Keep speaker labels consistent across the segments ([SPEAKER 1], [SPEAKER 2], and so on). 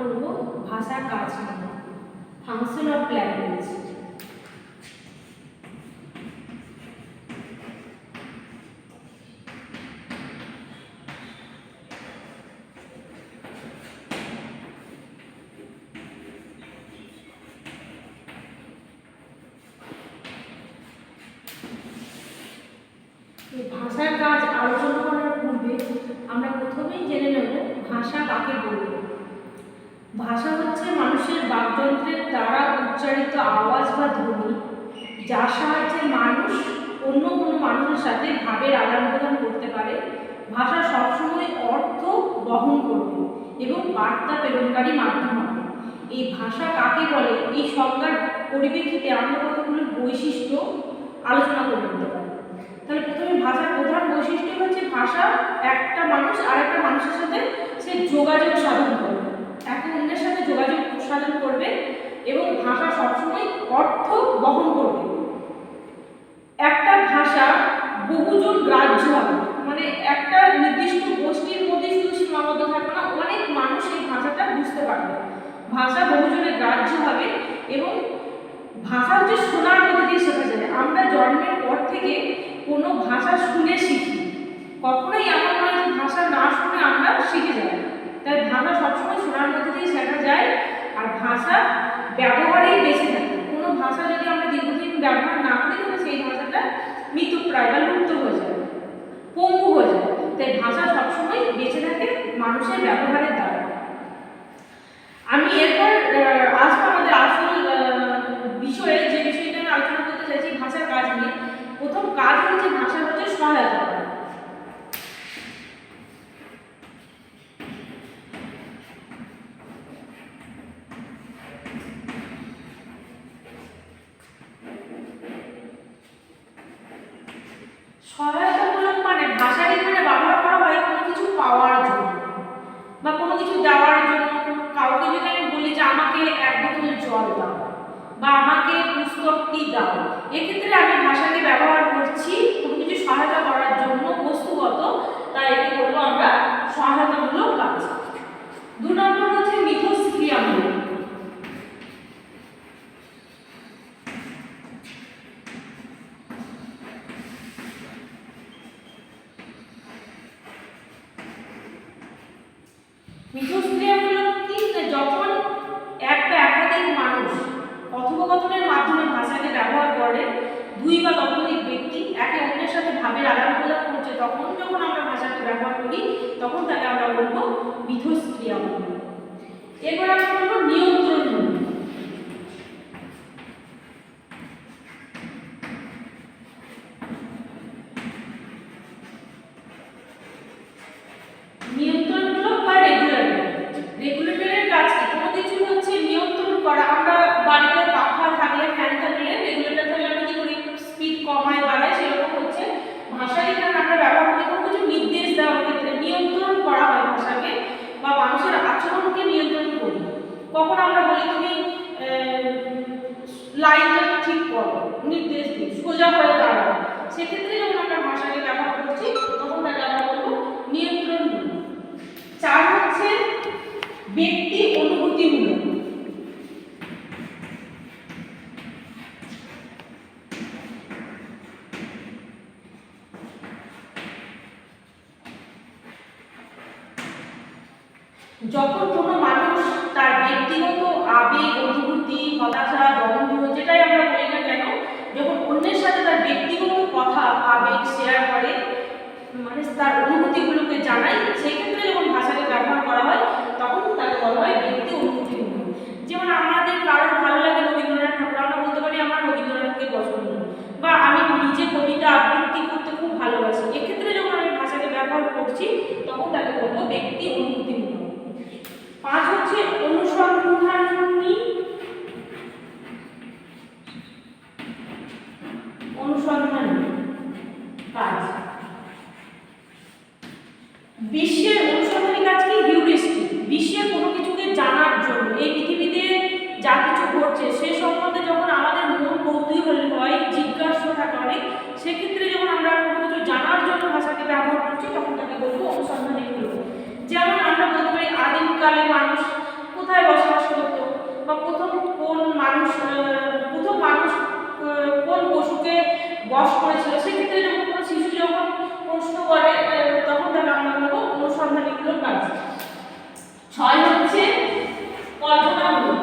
[SPEAKER 1] করব ভাষার কাজ নিয়ে, ফাংশন অফ ল্যাঙ্গুয়েজ। ভাষার কাজ আলোচনা করার পূর্বে আমরা প্রথমেই জেনে নেব ভাষা কাকে বলবো। ভাষা হচ্ছে মানুষের বাকযন্ত্রের দ্বারা উচ্চারিত আওয়াজ বা ধ্বনি, যার সাহায্যে মানুষ অন্য কোনো মানুষের সাথে ভাবের আদান প্রদান করতে পারে। ভাষা সবসময় অর্থ বহন করবে এবং বার্তা প্রেরণকারী মাধ্যম হবে। এই ভাষা কাকে বলে এই সংজ্ঞার পরিপ্রেক্ষিতে আমরা কতগুলো বৈশিষ্ট্য আলোচনা করে নিতে পারি। তাহলে প্রথমে ভাষার প্রধান বৈশিষ্ট্য হচ্ছে ভাষা একটা মানুষ আরেকটা মানুষের সাথে সে যোগাযোগ সাধন করবে, একে অন্যের সাথে যোগাযোগ সাধন করবে এবং ভাষা সবসময় অর্থ বহন করবে। একটা ভাষা বহুজন গ্রাহ্য হবে, মানে একটা নির্দিষ্ট গোষ্ঠীর মধ্যে শুধু সীমাবদ্ধ থাকবে না, অনেক মানুষ এই ভাষাটা বুঝতে পারবে। ভাষা বহুজনের গ্রাহ্য হবে এবং ভাষা হচ্ছে শোনার মধ্যে দিয়ে শেখা যায়। আমরা জন্মের পর থেকে কোনো ভাষা শুনে শিখি, কখনোই এমন নয় যে ভাষা না শুনে আমরা শিখে যাই। তাই ভাষা সবসময় শোনার মধ্যে দিয়ে শেখা যায় আর ভাষা ব্যবহারেই বেঁচে থাকে। কোনো ভাষা যদি আমরা দীর্ঘদিন ব্যবহার না করি তাহলে সেই ভাষাটা মৃতপ্রায় বা লুপ্ত হয়ে যায়, পঙ্গু হয়ে যায়। তাই ভাষা সবসময় বেঁচে থাকে মানুষের ব্যবহারের দ্বারা। আমি এরপর আসবো আমাদের আসল বিষয়ে, যে বিষয়টা আমি আলোচনা করতে চাইছি ভাষার কাজ নিয়ে। প্রথম কাজ হচ্ছে ভাষা হচ্ছে সহায়তা করা। সহায়তামূলক মানে ভাষার এখানে ব্যবহার করা হয় কোনো কিছু পাওয়ার জন্য বা কোনো কিছু দেওয়ার জন্য। কাউকে যদি আমি বলি যে আমাকে এক বোতল জল দাও বা আমাকে পুস্তকটি দাও, এক্ষেত্রে আমি ভাষাকে ব্যবহার করছি কোনো কিছু সহায়তা করার জন্য বস্তুগত, তাই একে বলবো আমরা সহায়তামূলক কাজ। 2 নম্বর হচ্ছে মিথস্ক্রিয়ামূলক। মিথস্ক্রিয়ামূলক কি, যখন একটা একাধিক মানুষ কথোপকথনের মাধ্যমে ভাষাকে ব্যবহার করে, 2 বা ততোধিক ব্যক্তি একে অন্যের সাথে ভাবের আদান প্রদান করছে, তখন যখন আমরা ভাষাকে ব্যবহার করি তখন তাকে আমরা বলবো মিথস্ক্রিয়ামূলক। এরপর আমরা বলবো নিয়ন্ত্রণমূলক। নিয়ন্ত্রণমূলক বা রেগুলেটর। রেগুলেটরের কাজ কি? কোনো কিছু হচ্ছে নিয়ন্ত্রণ করা। আমরা বাড়িতে পাখা থাকলে, ফ্যান থাকলে, রেগুলেটর থাকলে আমরা কি করি? স্পিড কমাই বাড়াই। সেরকম হচ্ছে ভাষার এখানে আমরা ব্যবহার করি কোনো কিছু নির্দেশ দেওয়ার ক্ষেত্রে, নিয়ন্ত্রণ করা হয় ভাষাকে বা মানুষের আচরণকে নিয়ন্ত্রণ করি। কখন আমরা বলি তুমি লাইনটা ঠিক করো, নির্দেশ দিই, সোজা হয়ে দাঁড়াও, সেক্ষেত্রে যখন আমরা ভাষাকে ব্যবহার করছি তখন তাকে আমরা বলবো নিয়ন্ত্রণমূলক। 4 হচ্ছে ব্যক্তি অনুভূতিমূলক। যখন কোনো মানুষ তার ব্যক্তিগত আবেগ, অনুভূতি, হতাশা, দ্বন্দ্ব, যেটাই আমরা বলি না কেন, যখন অন্যের সাথে তার ব্যক্তিগত কথা, আবেগ শেয়ার করে, মানে তার অনুভূতিগুলোকে জানায়, সেই ক্ষেত্রে যখন ভাষাকে ব্যবহার করা হয় তখন তাকে বলা হয় ব্যক্তি অনুভূতিমূলক। যেমন আমাদের কারোর ভালো লাগে রবীন্দ্রনাথ ঠাকুর, আমরা বলতে পারি আমার রবীন্দ্রনাথকে পছন্দ, বা আমি নিজে কবিতা আবৃত্তি করতে খুব ভালোবাসি। এক্ষেত্রে যখন আমি ভাষাকে ব্যবহার করছি তখন তাকে বলবো ব্যক্তি অনুভূতিমূলক। 5 হচ্ছে অনুসন্ধানী কাজ। বিশ্বের অনুসন্ধানী কাজ কি? হিউরিস্টিক। বিশ্বের কোনো কিছুকে জানার জন্য, এই পৃথিবীতে যা কিছু ঘটছে সে সম্বন্ধে যখন আমাদের মন কৌতূহল হয়, জিজ্ঞাসা থাকে অনেক, সেক্ষেত্রে যখন আমরা কোনো কিছু জানার জন্য ভাষাকে ব্যবহার করছি তখন তাকে বলবো অনুসন্ধানীমূলক। যেমন আমরা বলতে পারি আদিমকালে মানুষ কোথায় 6 হচ্ছে কল্পনামূলক।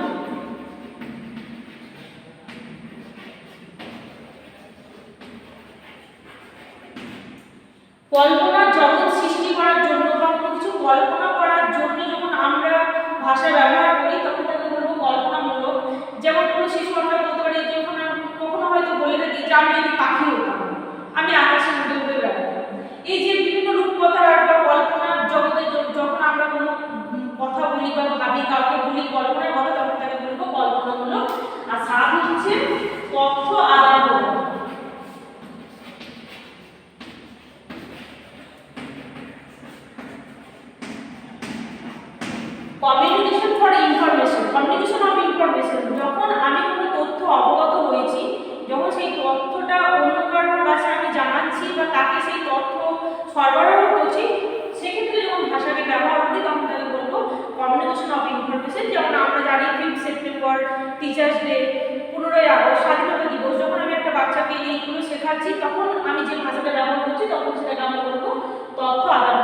[SPEAKER 1] কল্পনার জগৎ সৃষ্টি করার জন্য বা কোনো কিছু কল্পনা করার জন্য যখন আমরা ভাষা ব্যবহার করি তখন তাকে বলবো কল্পনামূলক। যেমন কোনো শিশু আমরা বলতে পারি, যখন কখনো হয়তো বলে থাকি যে আমি যদি পাখি হতাম, আমি আকাশে উড়ে উড়ে বেড়াতাম। এই যে বিভিন্ন রূপকথার বা কল্পনার জগতে যখন আমরা কোনো কথা বলি বা ভাবি, কাউকে বলি কল্পনা করো, তখন তাকে বলবো কল্পনামূলক। আর 7 হচ্ছে তথ্য আদান প্রদান। Communication for information, communication of information, যখন আমি কোনো তথ্য অবগত হয়েছি, যখন সেই তথ্যটা অন্য কারোর কাছে আমি জানাচ্ছি বা তাকে সেই তথ্য সরবরাহ করছি, সেক্ষেত্রে যখন ভাষাকে ব্যবহার করি তখন তাকে বলবো কমিউনিকেশন অফ ইনফরমেশন। যেমন আমরা জানি 5 সেপ্টেম্বর, টিচার্স ডে, 15ই আগস্ট, স্বাধীনতা দিবস, যখন আমি একটা বাচ্চাকে এইগুলো শেখাচ্ছি তখন আমি যে ভাষাটা ব্যবহার করছি তখন সেটাকে আমরা বলবো তথ্য আদান